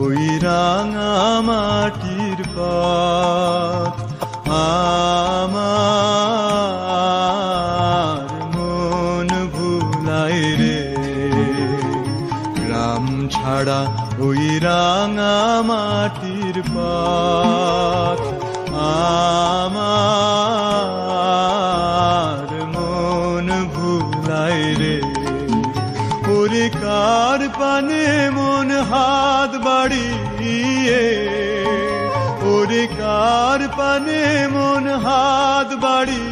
ওই রাঙা মাটির পথ। আমার মন ভুলাই রে, গ্রাম ছাড়া ওই রাঙা মাটির পথ। আমার মন ভুলাই রে, ওরে কার পানে মন হাত বাড়িয়ে, ওরে কার পানে মন হাত